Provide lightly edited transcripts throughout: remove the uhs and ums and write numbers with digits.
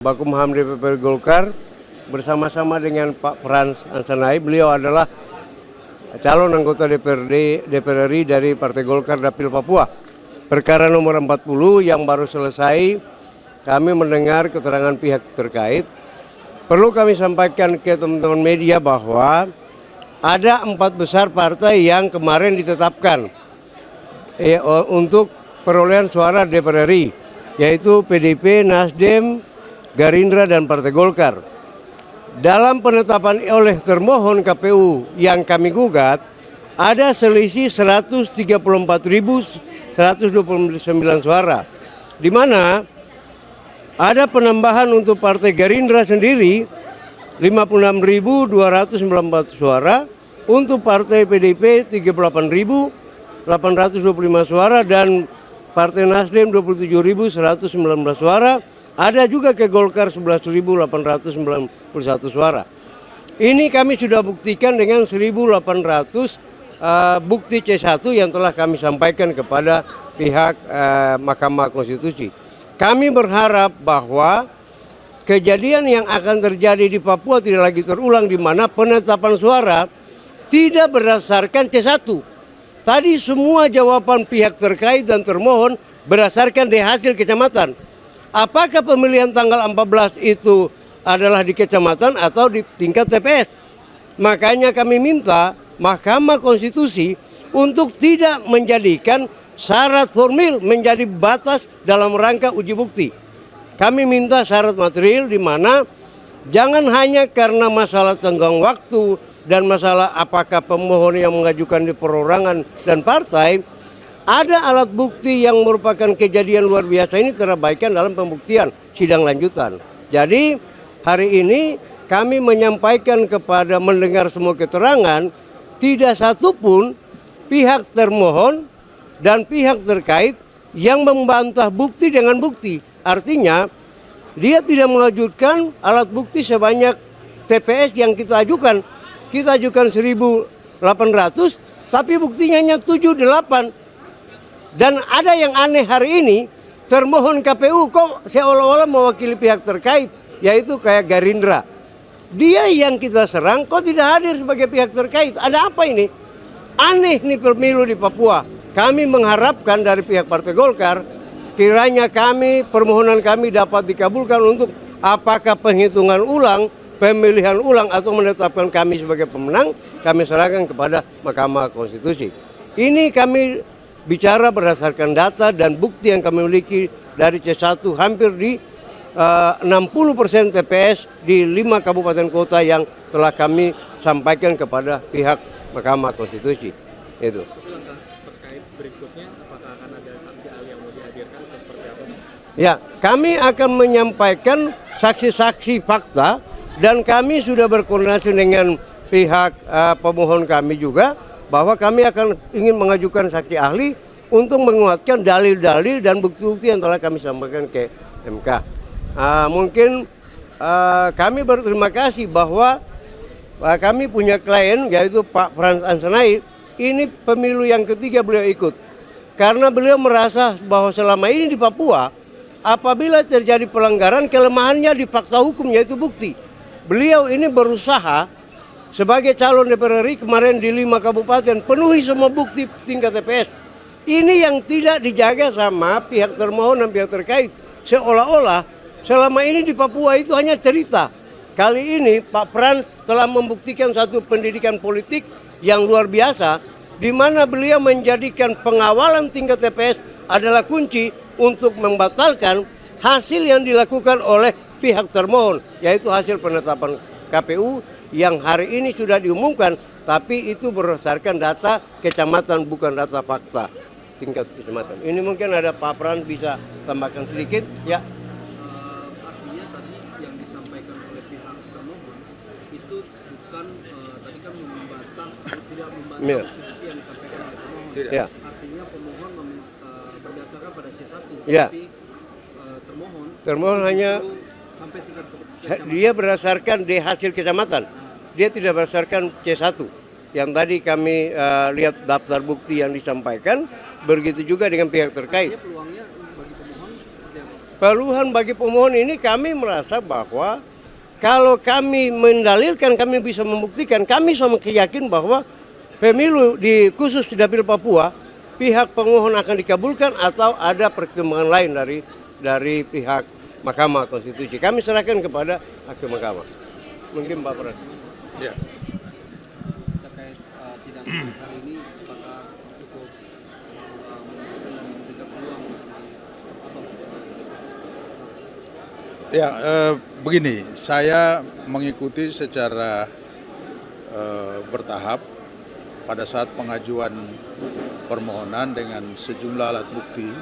Bakumham DPP Golkar bersama-sama dengan Pak Frans Ansanai. Beliau adalah calon anggota DPR RI dari Partai Golkar Dapil Papua. Perkara nomor 40 yang baru selesai, kami mendengar keterangan pihak terkait. Perlu kami sampaikan ke teman-teman media bahwa ada 4 besar partai yang kemarin ditetapkan untuk perolehan suara DPR RI, yaitu PDIP, Nasdem, Gerindra, dan Partai Golkar. Dalam penetapan oleh termohon KPU yang kami gugat, ada selisih 134.129 suara, di mana ada penambahan untuk Partai Gerindra sendiri 56.294 suara, untuk Partai PDIP 38.825 suara, dan Partai Nasdem 27.119 suara. Ada juga ke Golkar 11.891 suara. Ini kami sudah buktikan dengan 1.800 bukti C1 yang telah kami sampaikan kepada pihak Mahkamah Konstitusi. Kami berharap bahwa kejadian yang akan terjadi di Papua tidak lagi terulang, di mana penetapan suara tidak berdasarkan C1. Tadi semua jawaban pihak terkait dan termohon berdasarkan dari hasil kecamatan. Apakah pemilihan tanggal 14 itu adalah di kecamatan atau di tingkat TPS? Makanya kami minta Mahkamah Konstitusi untuk tidak menjadikan syarat formil menjadi batas dalam rangka uji bukti. Kami minta syarat material, di mana jangan hanya karena masalah tenggang waktu dan masalah apakah pemohon yang mengajukan di perorangan dan partai, ada alat bukti yang merupakan kejadian luar biasa ini terabaikan dalam pembuktian sidang lanjutan. Jadi hari ini kami menyampaikan kepada mendengar semua keterangan, tidak satupun pihak termohon dan pihak terkait yang membantah bukti dengan bukti. Artinya dia tidak mengajukan alat bukti sebanyak TPS yang kita ajukan. Kita ajukan 1.800, tapi buktinya hanya 7-8. Dan ada yang aneh hari ini, termohon KPU kok seolah-olah mewakili pihak terkait, yaitu kayak Gerindra. Dia yang kita serang kok tidak hadir sebagai pihak terkait. Ada apa ini? Aneh nih pemilu di Papua. Kami mengharapkan dari pihak Partai Golkar, kiranya permohonan kami dapat dikabulkan untuk apakah penghitungan ulang, pemilihan ulang, atau menetapkan kami sebagai pemenang, kami serahkan kepada Mahkamah Konstitusi. Ini kami bicara berdasarkan data dan bukti yang kami miliki dari C1 hampir di 60% TPS di 5 kabupaten kota yang telah kami sampaikan kepada pihak Mahkamah Konstitusi. Itu. Terkait berikutnya, apakah akan ada saksi ahli yang mau dihadirkan atau seperti apa? Ya, kami akan menyampaikan saksi-saksi fakta, dan kami sudah berkoordinasi dengan pihak pemohon kami juga, bahwa kami akan ingin mengajukan saksi ahli untuk menguatkan dalil-dalil dan bukti-bukti yang telah kami sampaikan ke MK. Mungkin kami berterima kasih bahwa kami punya klien, yaitu Pak Frans Ansanai. Ini pemilu yang ketiga beliau ikut, karena beliau merasa bahwa selama ini di Papua, apabila terjadi pelanggaran, kelemahannya di fakta hukum, yaitu bukti. Beliau ini berusaha sebagai calon DPR RI kemarin di 5 kabupaten, penuhi semua bukti tingkat TPS. Ini yang tidak dijaga sama pihak termohon dan pihak terkait. Seolah-olah selama ini di Papua itu hanya cerita. Kali ini Pak Frans telah membuktikan satu pendidikan politik yang luar biasa, di mana beliau menjadikan pengawalan tingkat TPS adalah kunci untuk membatalkan hasil yang dilakukan oleh pihak termohon, yaitu hasil penetapan KPU yang hari ini sudah diumumkan, tapi itu berdasarkan data kecamatan, bukan data fakta tingkat kecamatan. Ini mungkin ada Pak Frans bisa tambahkan sedikit, ya. Artinya tadi yang disampaikan oleh pihak termohon itu bukan tadi kan membantah atau tidak membantah bukti yang disampaikan oleh termohon. Ya. Artinya pemohon berdasarkan pada C1, Ya. tapi Termohon hanya sampai tingkat kecamatan. Dia berdasarkan di hasil kecamatan. Dia tidak berdasarkan C1. Yang tadi kami lihat daftar bukti yang disampaikan, begitu juga dengan pihak terkait. Artinya peluangnya bagi pemohon seperti apa? Keluhan bagi pemohon ini kami merasa bahwa kalau kami mendalilkan, kami bisa membuktikan, kami sama yakin bahwa pemilu khusus di Dapil Papua, pihak pemohon akan dikabulkan atau ada pertimbangan lain dari pihak Mahkamah Konstitusi. Kami serahkan kepada Hakim Mahkamah. Mungkin Pak Pras. Ya. Terkait sidang hari ini, apakah cukup memuaskan dan memberikan peluang Abang? Ya, begini, saya mengikuti secara bertahap pada saat pengajuan permohonan dengan sejumlah alat bukti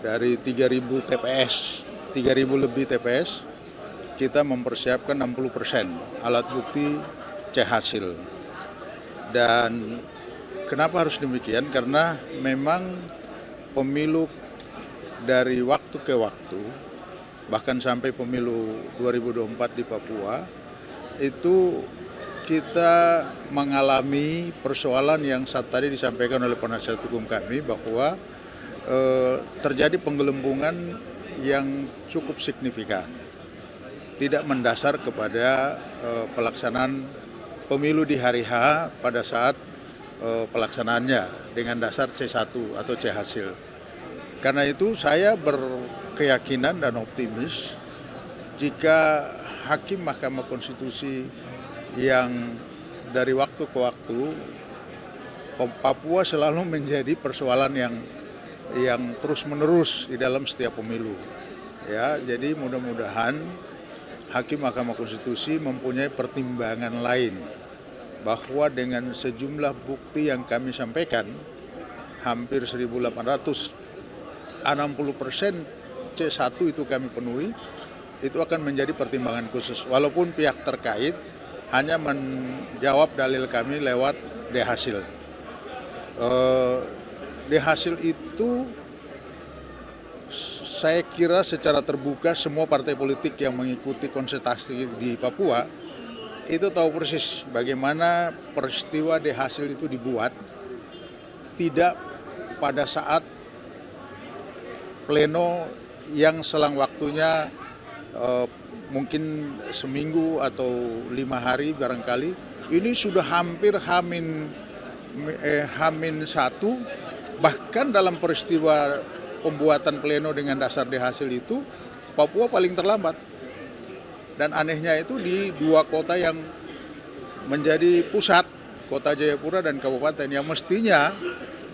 dari 3.000 TPS, 3.000 lebih TPS, kita mempersiapkan 60% alat bukti C hasil. Dan kenapa harus demikian? Karena memang pemilu dari waktu ke waktu, bahkan sampai pemilu 2024 di Papua, itu kita mengalami persoalan yang saat tadi disampaikan oleh penasihat hukum kami bahwa terjadi penggelembungan yang cukup signifikan, tidak mendasar kepada pelaksanaan pemilu di hari H pada saat pelaksanaannya dengan dasar C1 atau C hasil. Karena itu saya berkeyakinan dan optimis jika Hakim Mahkamah Konstitusi yang dari waktu ke waktu Papua selalu menjadi persoalan yang terus-menerus di dalam setiap pemilu. Ya, jadi mudah-mudahan Hakim Mahkamah Konstitusi mempunyai pertimbangan lain bahwa dengan sejumlah bukti yang kami sampaikan, hampir 1.800, 60% C1 itu kami penuhi, itu akan menjadi pertimbangan khusus. Walaupun pihak terkait hanya menjawab dalil kami lewat D hasil. D hasil itu saya kira secara terbuka semua partai politik yang mengikuti konsultasi di Papua itu tahu persis bagaimana peristiwa D hasil itu dibuat, tidak pada saat pleno yang selang waktunya mungkin seminggu atau 5 hari barangkali. Ini sudah hampir Hamin 1, bahkan dalam peristiwa pembuatan pleno dengan dasar D hasil itu Papua paling terlambat. Dan anehnya itu di 2 kota yang menjadi pusat, Kota Jayapura dan Kabupaten, yang mestinya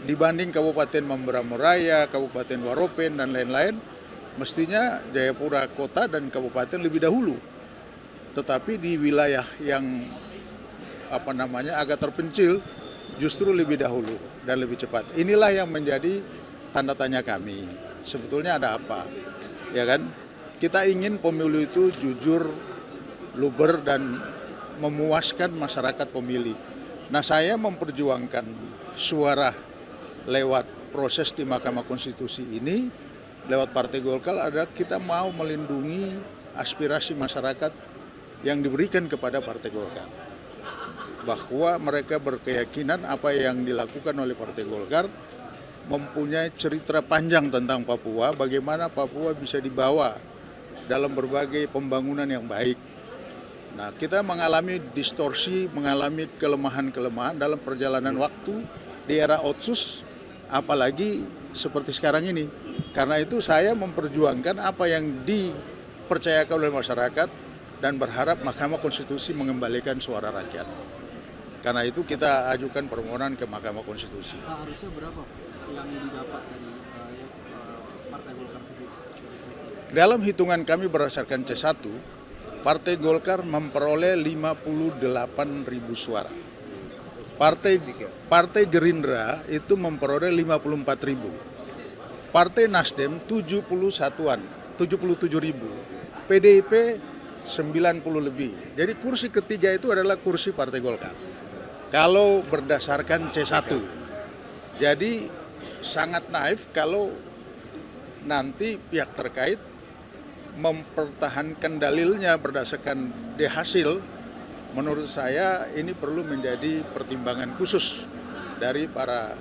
dibanding Kabupaten Mamberamo Raya, Kabupaten Waropen dan lain-lain, mestinya Jayapura kota dan kabupaten lebih dahulu. Tetapi di wilayah yang agak terpencil justru lebih dahulu dan lebih cepat. Inilah yang menjadi tanda tanya kami. Sebetulnya ada apa? Ya kan? Kita ingin pemilu itu jujur, luber dan memuaskan masyarakat pemilih. Nah, saya memperjuangkan suara lewat proses di Mahkamah Konstitusi ini, lewat Partai Golkar, adalah kita mau melindungi aspirasi masyarakat yang diberikan kepada Partai Golkar. Bahwa mereka berkeyakinan apa yang dilakukan oleh Partai Golkar mempunyai cerita panjang tentang Papua, bagaimana Papua bisa dibawa dalam berbagai pembangunan yang baik. Nah, kita mengalami distorsi, mengalami kelemahan-kelemahan dalam perjalanan waktu di era Otsus, apalagi seperti sekarang ini. Karena itu saya memperjuangkan apa yang dipercayakan oleh masyarakat dan berharap Mahkamah Konstitusi mengembalikan suara rakyat. Karena itu kita ajukan permohonan ke Mahkamah Konstitusi. Seharusnya berapa yang didapat dari Partai Golkar sendiri? Dalam hitungan kami berdasarkan C1, Partai Golkar memperoleh 58.000 suara. Partai Gerindra itu memperoleh 54.000. Partai Nasdem 77.000. PDIP 90 lebih. Jadi kursi ketiga itu adalah kursi Partai Golkar. Kalau berdasarkan C1. Jadi sangat naif kalau nanti pihak terkait mempertahankan dalilnya berdasarkan D hasil. Menurut saya ini perlu menjadi pertimbangan khusus dari para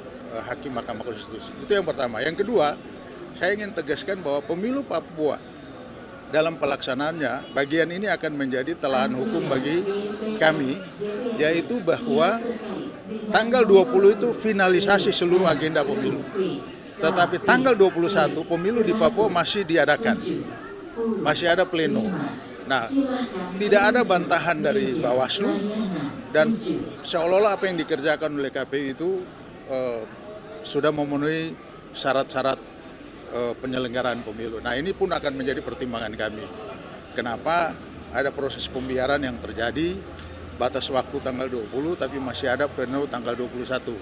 hakim Mahkamah Konstitusi. Itu yang pertama. Yang kedua, saya ingin tegaskan bahwa pemilu Papua dalam pelaksanaannya, bagian ini akan menjadi telahan hukum bagi kami, yaitu bahwa tanggal 20 itu finalisasi seluruh agenda pemilu. Tetapi tanggal 21 pemilu di Papua masih diadakan, masih ada pleno. Nah, tidak ada bantahan dari Bawaslu dan seolah-olah apa yang dikerjakan oleh KPU itu sudah memenuhi syarat-syarat penyelenggaraan pemilu. Nah, ini pun akan menjadi pertimbangan kami. Kenapa ada proses pembiaran yang terjadi, batas waktu tanggal 20 tapi masih ada pleno tanggal 21.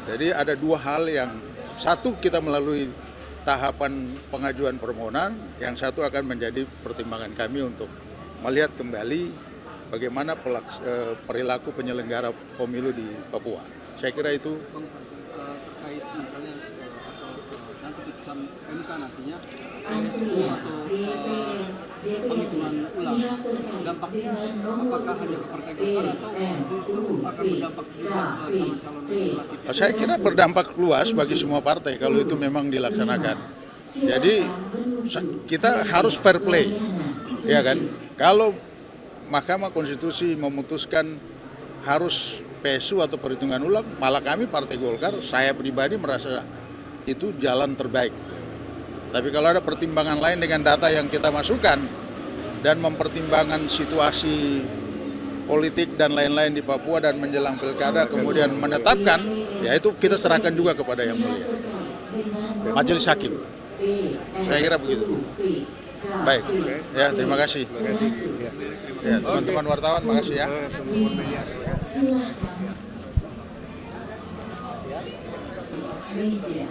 Jadi ada dua hal yang, satu kita melalui tahapan pengajuan permohonan, yang satu akan menjadi pertimbangan kami untuk melihat kembali bagaimana perilaku penyelenggara pemilu di Papua. Saya kira itu. Terkait misalnya nanti putusan MK nantinya PSU atau penghitungan ulang, dampaknya apakah hanya ke Partai Golkar atau justru akan berdampak juga ke calon-calon legislatif? Saya kira berdampak luas bagi semua partai kalau itu memang dilaksanakan. Jadi kita harus fair play, ya kan? Kalau Mahkamah Konstitusi memutuskan harus PSU atau perhitungan ulang, malah kami Partai Golkar, saya pribadi merasa itu jalan terbaik. Tapi kalau ada pertimbangan lain dengan data yang kita masukkan dan mempertimbangkan situasi politik dan lain-lain di Papua dan menjelang pilkada kemudian menetapkan, ya itu kita serahkan juga kepada yang mulia Majelis Hakim. Saya kira begitu. Baik, ya terima kasih. Ya, teman-teman wartawan, makasih ya. Media